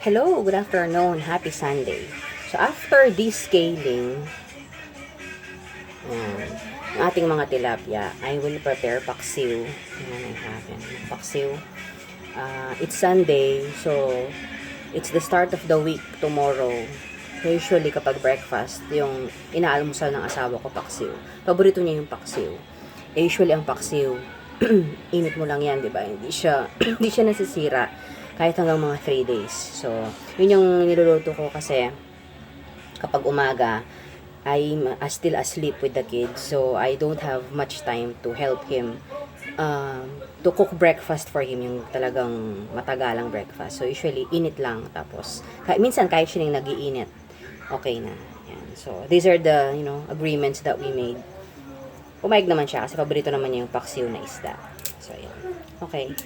Hello, good afternoon, happy Sunday. So after descaling ng ating mga tilapia, I will prepare paksiw. Yan I have yan. Paksiw. It's Sunday, so it's the start of the week tomorrow. So usually kapag breakfast, yung inaalmusal ng asawa ko paksiw. Paborito niya yung paksiw. Usually ang paksiw, init mo lang yan, di ba? Hindi siya, hindi siya nasisira kahit hanggang mga 3 days. So, yun yung niluluto ko kasi kapag umaga, I'm still asleep with the kids. So, I don't have much time to help him to cook breakfast for him, yung talagang matagalang breakfast. So, usually, init lang. Tapos, minsan kahit siya yung nag-iinit, okay na. Yan. So, these are the, agreements that we made. Pumayag naman siya kasi paborito naman niya yung paksiw na isda. So, yan. Okay.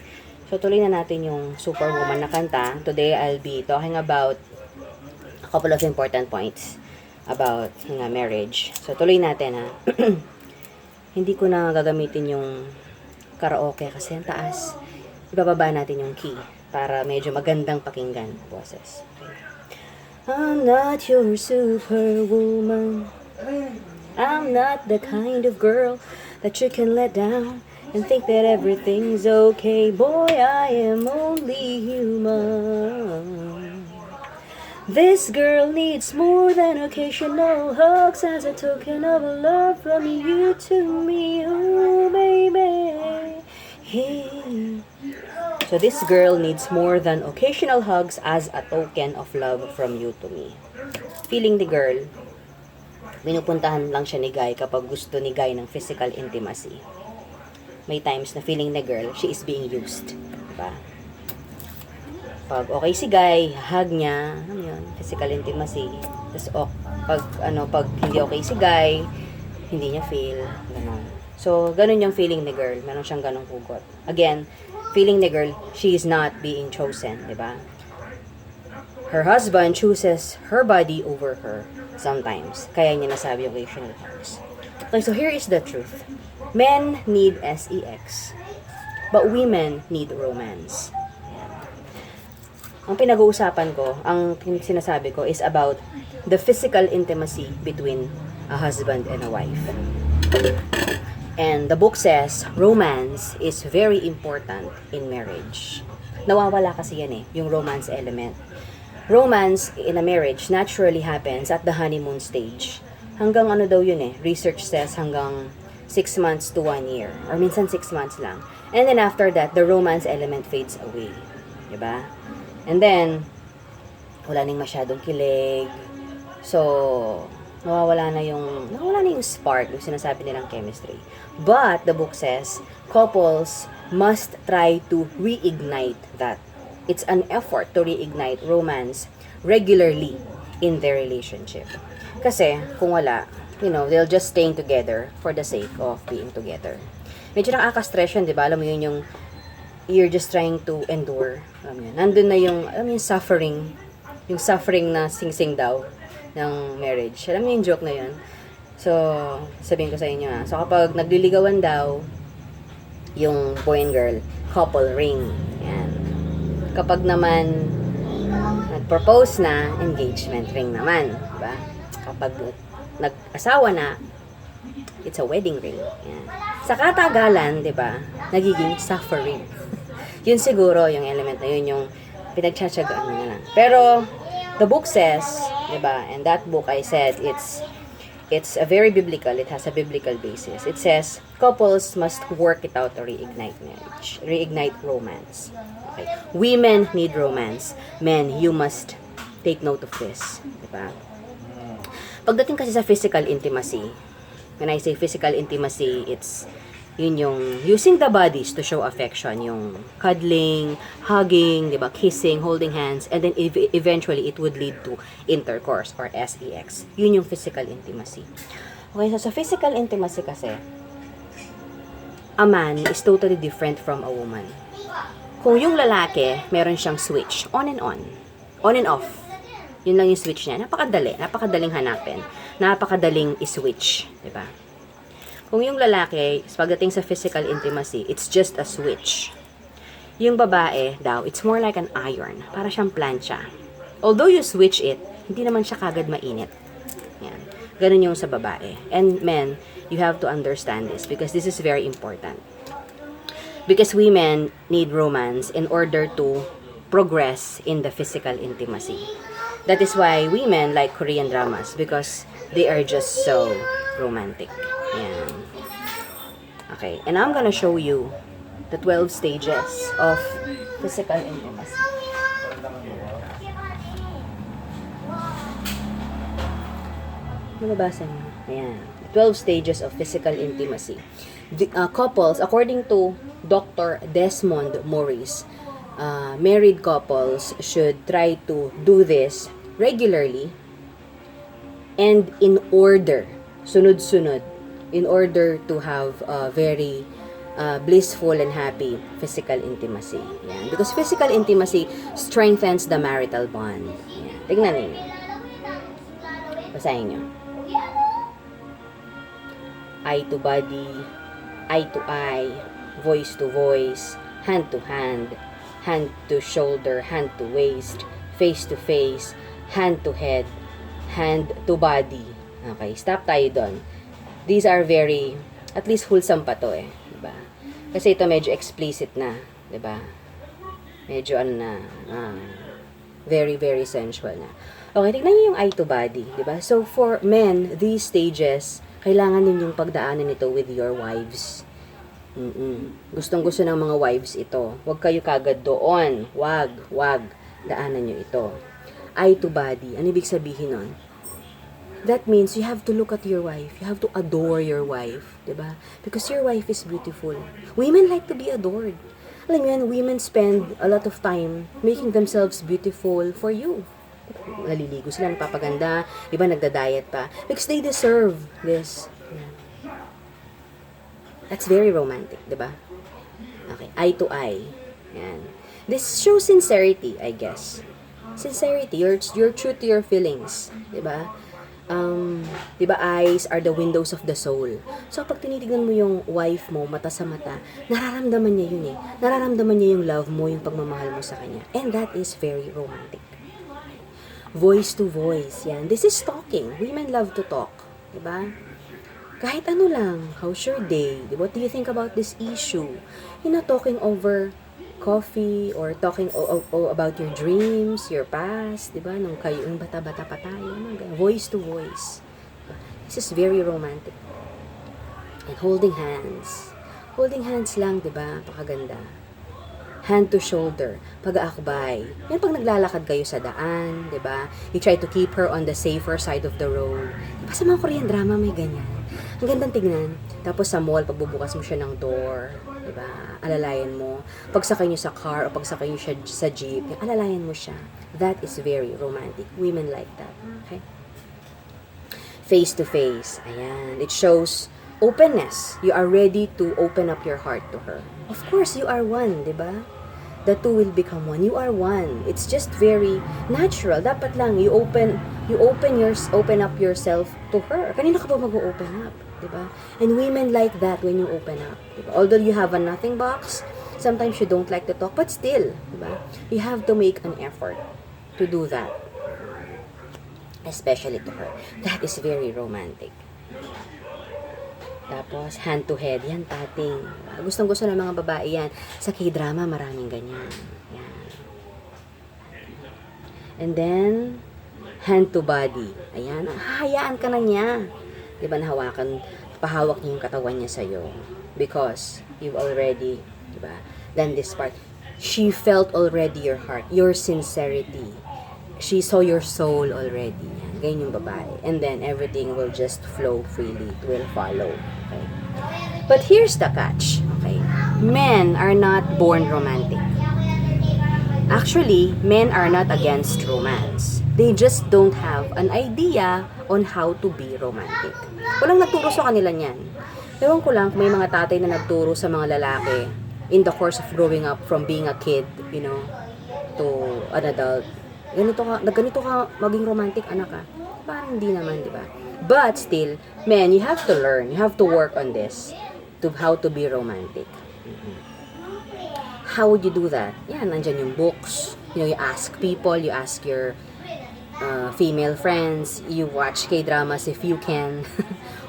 So, tuloy na natin yung Superwoman na kanta. Today, I'll be talking about a couple of important points about marriage. So, tuloy natin ha. Hindi ko na gagamitin yung karaoke kasi ang taas. Ibababa natin yung key para medyo magandang pakinggan, boses. Okay. I'm not your superwoman. I'm not the kind of girl that you can let down and think that everything's okay. Boy, I am only human. This girl needs more than occasional hugs as a token of love from you to me. Oh, baby. Hey. So this girl needs more than occasional hugs as a token of love from you to me. Feeling the girl, pinupuntahan lang siya ni Guy kapag gusto ni Guy ng physical intimacy. May times na feeling na girl, she is being used. Diba? Pag okay si Guy, hug niya, yun, physical intimacy. Tapos, pag hindi okay si Guy, hindi niya feel, gano'n. So, ganun yung feeling ni girl. Meron siyang ganong hugot. Again, feeling ni girl, she is not being chosen, diba? Her husband chooses her body over her sometimes. Kaya niya nasabi yung occasional hugs. Okay, so here is the truth. Men need sex, but women need romance. Yan. Ang pinag-uusapan ko, ang sinasabi ko is about the physical intimacy between a husband and a wife. And the book says, romance is very important in marriage. Nawawala kasi yan yung romance element. Romance in a marriage naturally happens at the honeymoon stage. Hanggang daw yun research says hanggang 6 months to 1 year. Or minsan 6 months lang. And then after that, the romance element fades away. Diba? And then, wala nang masyadong kilig. So, nawawala na yung spark, yung sinasabi nilang chemistry. But, the book says, couples must try to reignite that. It's an effort to reignite romance regularly in their relationship. Kasi, kung wala, they'll just staying together for the sake of being together. Medyo nakaka-stress yun, di ba? Alam mo yun, yung you're just trying to endure. Alam mo yun. Nandun na yung suffering na sing-sing daw ng marriage. Alam mo yung joke na yun? So, sabihin ko sa inyo So, kapag nagliligawan daw, yung boy and girl, couple ring. Yan. Kapag naman nag-propose na, engagement ring naman. Diba? Kapag nag-asawa na, it's a wedding ring. Yan. Sa katagalan, di ba, nagiging suffering. Yun siguro, yung element na yun, yung pinagtsatsagaan mo na lang. Pero, the book says, di ba, and that book I said, it's a very biblical, it has a biblical basis. It says, couples must work it out to reignite marriage, reignite romance. Okay. Women need romance. Men, you must take note of this. Di ba? Pagdating kasi sa physical intimacy, when I say physical intimacy, it's yun yung using the bodies to show affection, yung cuddling, hugging, diba, kissing, holding hands, and then eventually it would lead to intercourse or sex. Yun yung physical intimacy. Okay, so sa physical intimacy kasi, a man is totally different from a woman. Kung yung lalaki, meron siyang switch, on and off. Yun lang yung switch niya. Napakadaling hanapin. Napakadaling i-switch. Diba? Kung yung lalaki, pagdating sa physical intimacy, it's just a switch. Yung babae daw, it's more like an iron. Para siyang plancha. Although you switch it, hindi naman siya kagad mainit. Yan. Ganun yung sa babae. And men, you have to understand this because this is very important. Because women need romance in order to progress in the physical intimacy. That is why women like Korean dramas because they are just so romantic. Yan. Okay, and I'm gonna show you the 12 stages of physical intimacy. Nababasa niyo? Ayan. 12 stages of physical intimacy. The, couples, according to Dr. Desmond Morris, married couples should try to do this regularly and in order, sunod-sunod, in order to have a very blissful and happy physical intimacy. Yan. Because physical intimacy strengthens the marital bond. Yan. Tignan ninyo. Basahin nyo. Eye to body, eye to eye, voice to voice, hand to hand to shoulder, hand to waist, face to face, hand to head, hand to body. Okay, stop tayo doon. These are very, at least wholesome pa to eh. Diba? Kasi ito medyo explicit na. Diba? Medyo ano na, very, very sensual na. Okay, tignan nyo yung eye to body. Diba? So, for men, these stages, kailangan ninyong pagdaanan ito with your wives. Gustong-gusto ng mga wives ito. Huwag kayo kagad doon. Wag. Daanan nyo ito. Eye to body. Ano ibig sabihin nun? That means you have to look at your wife. You have to adore your wife. Diba? Because your wife is beautiful. Women like to be adored. Alam mo yan, women spend a lot of time making themselves beautiful for you. Naliligo sila, napapaganda, iba nagda-diet pa because they deserve this. That's very romantic, diba? Okay, eye to eye. Yan. This shows sincerity, I guess. Sincerity, you're true to your feelings, diba? Diba, eyes are the windows of the soul. So, pag tinitignan mo yung wife mo, mata sa mata, nararamdaman niya yun eh. Nararamdaman niya yung love mo, yung pagmamahal mo sa kanya. And that is very romantic. Voice to voice, yan. This is talking. Women love to talk. Diba? Kahit ano lang, how's your day? What do you think about this issue? You're not talking over coffee or talking about your dreams, your past, diba? Nung kayo, yung bata-bata pa tayo. Voice to voice. This is very romantic. And holding hands. Holding hands lang, diba? Pakaganda. Hand to shoulder, pag-aakbay. Yan pag naglalakad kayo sa daan, 'di ba? You try to keep her on the safer side of the road. Diba sa mga Korean drama may ganyan. Ang gandang tignan. Tapos sa mall, pagbubukas mo siya ng door, 'di ba? Alalayan mo. Pagsakay niyo sa car o pagsakay niyo siya sa jeep, alalayan mo siya. That is very romantic. Women like that. Okay? Face to face. Ayan. It shows openness. You are ready to open up your heart to her. Of course, you are one, 'di ba? The two will become one. You are one. It's just very natural. Dapat lang you open up yourself to her. Kanina ka ba mag-open up, 'di ba? And women like that when you open up, 'di ba? Although you have a nothing box, sometimes you don't like to talk, but still, 'di ba? You have to make an effort to do that. Especially to her. That is very romantic. Tapos, hand to head. Yan, tating. Gustong-gusto ng mga babae yan. Sa K-drama, maraming ganyan. Yan. And then, hand to body. Ayan. Hahayaan ka na niya. Diba, nahawakan, pahawak niya yung katawan niya sa'yo. Because, you've already, diba, done this part. She felt already your heart, your sincerity. She saw your soul already. Yan. Ganyan yung babae. And then, everything will just flow freely. It will follow. Okay? But here's the catch. Okay? Men are not born romantic. Actually, men are not against romance. They just don't have an idea on how to be romantic. Walang nagturo sa kanila niyan. Ewan ko lang kung may mga tatay na nagturo sa mga lalaki in the course of growing up from being a kid, you know, to an adult. Ganito ka maging romantic, anak ka. Parang hindi naman, di ba? But still, men, you have to learn. You have to work on this to how to be romantic. How would you do that? Yan, nandyan yung books. You ask people, you ask your female friends, you watch K-dramas if you can.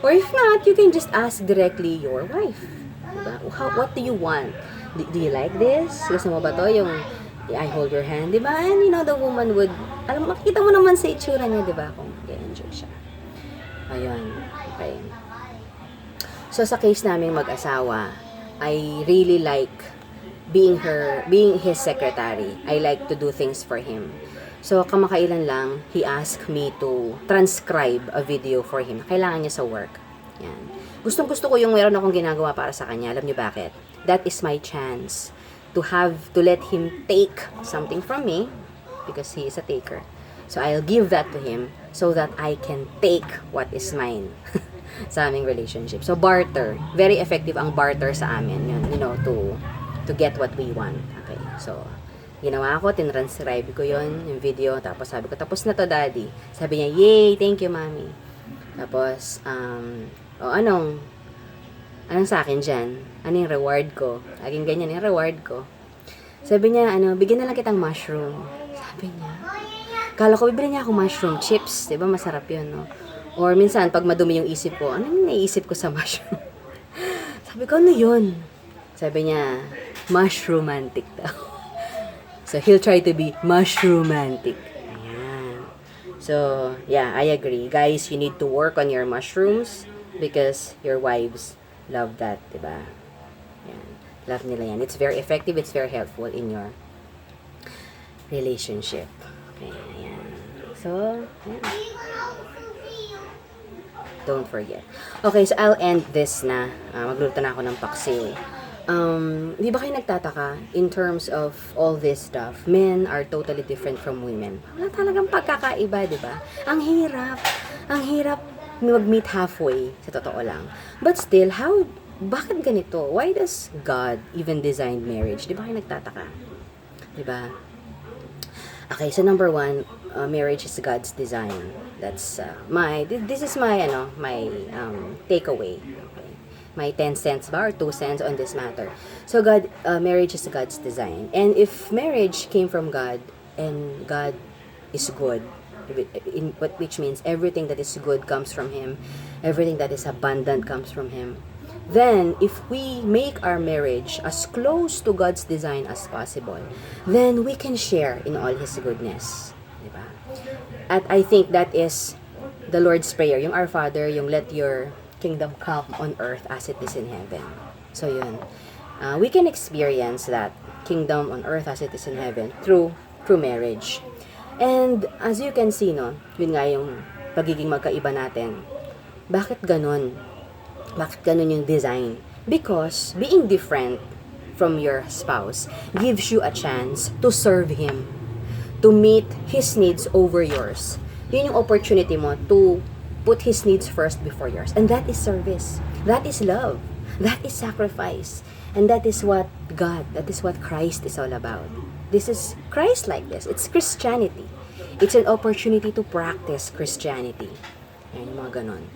Or if not, you can just ask directly your wife. Diba? What do you want? Do you like this? Gusto mo ba to? Yung I hold your hand, diba? And the woman would, makikita mo naman sa itsura niya, diba? Kung i-enjoy siya. Ayun. Okay. So, sa case naming mag-asawa, I really like being his secretary. I like to do things for him. So, kamakailan lang, he asked me to transcribe a video for him. Kailangan niya sa work. Yan. Gustong-gusto ko yung meron akong ginagawa para sa kanya. Alam niyo bakit? That is my chance to let him take something from me because he is a taker. So, I'll give that to him so that I can take what is mine sa aming relationship. So, barter. Very effective ang barter sa amin. Yun, to get what we want. Okay. So, ginawa ko, tinranscribe ko yung video, tapos sabi ko, tapos na to, daddy. Sabi niya, yay, thank you, mommy. Tapos, anong sa akin dyan? Ano yung reward ko? Laging ganyan yung reward ko. Sabi niya, bigyan na lang kitang mushroom. Sabi niya, kala ko, bibili niya ako mushroom chips, diba, masarap yun, no? Or minsan, pag madumi yung isip ko, ano yung naisip ko sa mushroom? Sabi ko, ano yun? Sabi niya, mushromantic daw. So, he'll try to be mushromantic. Ayan. So, yeah, I agree. Guys, you need to work on your mushrooms because your wives love that, diba? Ayan. Love nila yan. It's very effective. It's very helpful in your relationship. Okay, ayan. So, ayan. Don't forget. Okay, so I'll end this na. Magluto na ako ng paksiw. Di ba kayo nagtataka in terms of all this stuff, men are totally different from women. Wala talagang pagkakaiba, di ba? Ang hirap mag-meet halfway, sa totoo lang. But still, bakit ganito? Why does God even design marriage? Di ba kayo nagtataka? Di ba? Okay, so number 1, marriage is God's design. That's this is my takeaway. My 10 cents or 2 cents on this matter. So marriage is God's design. And if marriage came from God and God is good, which means everything that is good comes from Him, everything that is abundant comes from Him, then if we make our marriage as close to God's design as possible, then we can share in all His goodness. Diba? At I think that is the Lord's Prayer, yung Our Father, yung let your kingdom come on earth as it is in heaven. So yun. We can experience that kingdom on earth as it is in heaven through marriage. And as you can see, no, yun nga yung pagiging magkaiba natin. Bakit ganun? Bakit ganun yung design? Because being different from your spouse gives you a chance to serve him, to meet his needs over yours. Yun yung opportunity mo to put his needs first before yours. And that is service. That is love. That is sacrifice. And that is what Christ is all about. This is Christ like this. It's Christianity. It's an opportunity to practice Christianity. Ayan, yung mga ganon.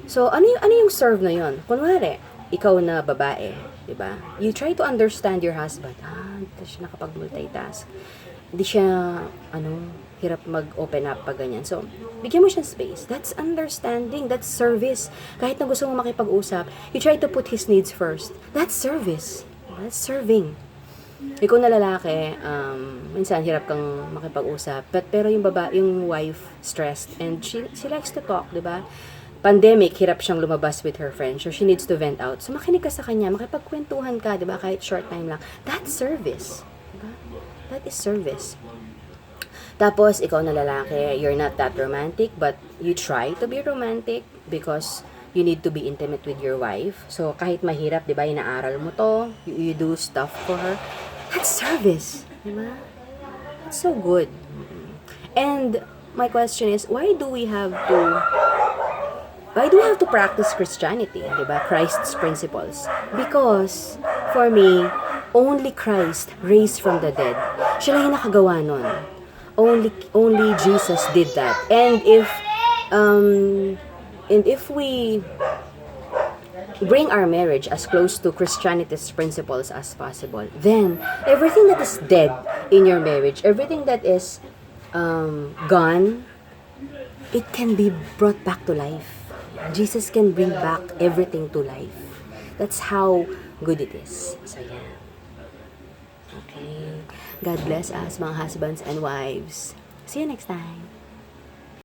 So, ano yung serve na yun? Kunwari, ikaw na babae, diba? You try to understand your husband. Hindi siya nakapag-multitask. Hindi siya, hirap mag-open up pag ganyan. So, bigyan mo siya space. That's understanding. That's service. Kahit na gusto mo makipag-usap, you try to put his needs first. That's service. That's serving. Ikaw na lalaki, minsan hirap kang makipag-usap. Pero yung wife, stressed. And she likes to talk, diba? Pandemic, hirap siyang lumabas with her friends. So, she needs to vent out. So, makinig ka sa kanya. Makipagkwentuhan ka, diba? Kahit short time lang. That's service. Diba? That is service. Tapos, ikaw na lalaki, you're not that romantic, but you try to be romantic because you need to be intimate with your wife. So, kahit mahirap, di ba, inaaral mo to, you do stuff for her. That's service. Di ba? That's so good. And, my question is, why do we have to practice Christianity? Di ba? Christ's principles. Because, for me, only Christ raised from the dead. Siya lang yung nakagawa nun. Only Jesus did that. And if we bring our marriage as close to Christianity's principles as possible, then everything that is dead in your marriage. Everything that is gone, it can be brought back to life. Jesus can bring back everything to life. That's how good it is. So, yeah. Okay. God bless us, mga husbands and wives. See you next time.